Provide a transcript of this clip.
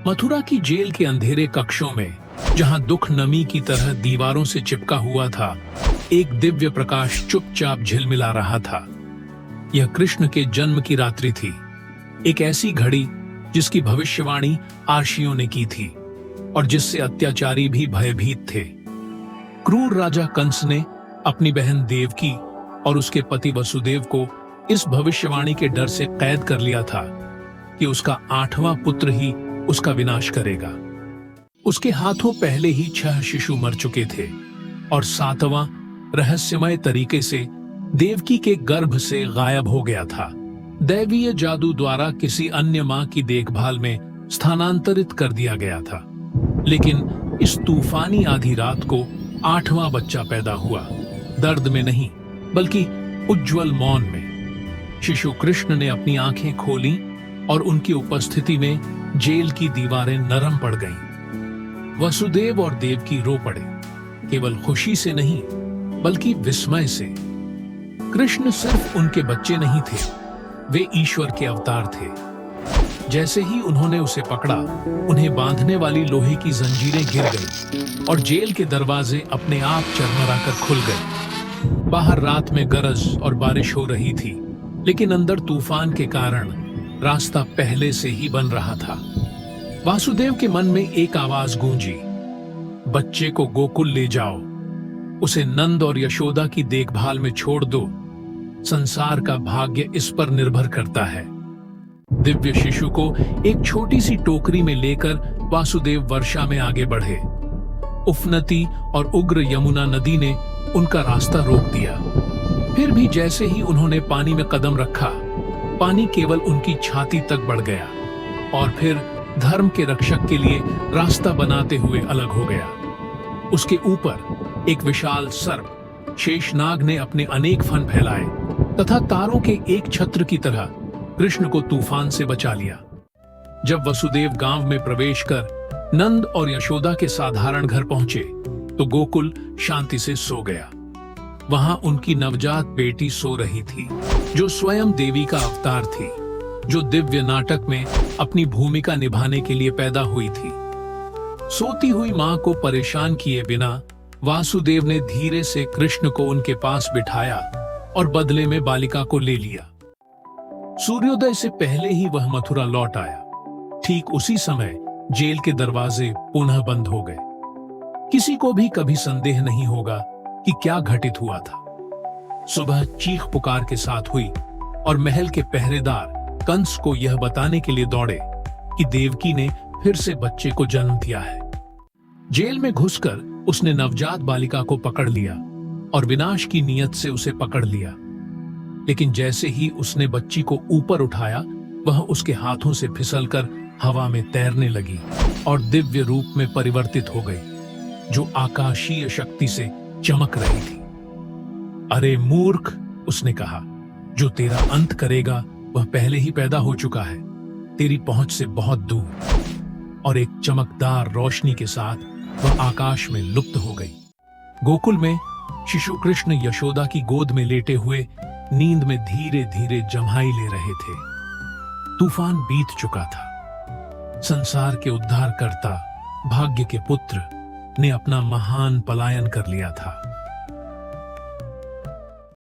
मथुरा की जेल के अंधेरे कक्षों में, जहां दुख नमी की तरह दीवारों से चिपका हुआ था, एक दिव्य प्रकाश चुपचाप झिलमिला रहा था। यह कृष्ण के जन्म की रात्रि थी, एक ऐसी घड़ी जिसकी भविष्यवाणी आर्षियों ने की थी और जिससे अत्याचारी भी भयभीत थे। क्रूर राजा कंस ने अपनी बहन देवकी और उसके पति वसुदेव को इस भविष्यवाणी के डर से कैद कर लिया था कि उसका 8वां पुत्र ही उसका विनाश करेगा। उसके हाथों पहले ही 6 शिशु मर चुके थे और 7वां रहस्यमय तरीके से देवकी के गर्भ से गायब हो गया था। दैवीय जादू द्वारा किसी अन्य मां की देखभाल में स्थानांतरित कर दिया गया था। लेकिन इस तूफानी आधी रात को 8वां बच्चा पैदा हुआ, दर्द में नहीं बल्कि उज्जवल मौन में। शिशु कृष्ण ने अपनी आंखें खोली और उनकी उपस्थिति में जेल की दीवारें नरम पड़ गईं। वसुदेव और देवकी रो पड़े, केवल खुशी से नहीं बल्कि विस्मय से। कृष्ण सिर्फ उनके बच्चे नहीं थे, वे ईश्वर के अवतार थे। जैसे ही उन्होंने उसे पकड़ा, उन्हें बांधने वाली लोहे की जंजीरें गिर गईं और जेल के दरवाजे अपने आप चरमराकर खुल गए। बाहर रात में गरज और बारिश हो रही थी, लेकिन अंदर तूफान के कारण रास्ता पहले से ही बन रहा था। वासुदेव के मन में एक आवाज गूंजी, बच्चे को गोकुल ले जाओ, उसे नंद और यशोदा की देखभाल में छोड़ दो, संसार का भाग्य इस पर निर्भर करता है। दिव्य शिशु को एक छोटी सी टोकरी में लेकर वासुदेव वर्षा में आगे बढ़े। उफनती और उग्र यमुना नदी ने उनका रास्ता रोक दिया। फिर भी जैसे ही उन्होंने पानी में कदम रखा, पानी केवल उनकी छाती तक बढ़ गया और फिर धर्म के रक्षक के लिए रास्ता बनाते हुए अलग हो गया। उसके ऊपर एक विशाल सर्प शेषनाग ने अपने अनेक फन फैलाए तथा तारों के एक छत्र की तरह कृष्ण को तूफान से बचा लिया। जब वसुदेव गांव में प्रवेश कर नंद और यशोदा के साधारण घर पहुंचे, तो गोकुल शांति से सो गया। वहां उनकी नवजात बेटी सो रही थी, जो स्वयं देवी का अवतार थी, जो दिव्य नाटक में अपनी भूमिका निभाने के लिए पैदा हुई थी। सोती हुई मां को परेशान किए बिना वासुदेव ने धीरे से कृष्ण को उनके पास बिठाया और बदले में बालिका को ले लिया। सूर्योदय से पहले ही वह मथुरा लौट आया। ठीक उसी समय जेल के दरवाजे पुनः बंद हो गए। किसी को भी कभी संदेह नहीं होगा कि क्या घटित हुआ था। सुबह चीख पुकार के साथ हुई और महल के पहरेदार कंस को यह बताने के लिए दौड़े कि देवकी ने फिर से बच्चे को जन्म दिया है। जेल में घुसकर उसने नवजात बालिका को पकड़ लिया और विनाश की नीयत से उसे पकड़ लिया। लेकिन जैसे ही उसने बच्ची को ऊपर उठाया, वह उसके हाथों से फिसलकर हवा में तैरने लगी और दिव्य रूप में परिवर्तित हो गई, जो आकाशीय शक्ति से चमक रही थी। अरे मूर्ख, उसने कहा, जो तेरा अंत करेगा वह पहले ही पैदा हो चुका है, तेरी पहुंच से बहुत दूर। और एक चमकदार रोशनी के साथ वह आकाश में लुप्त हो गई। गोकुल में शिशु कृष्ण यशोदा की गोद में लेटे हुए नींद में धीरे धीरे जम्हाई ले रहे थे। तूफान बीत चुका था। संसार के उद्धारकर्ता, भाग्य के पुत्र ने अपना महान पलायन कर लिया था।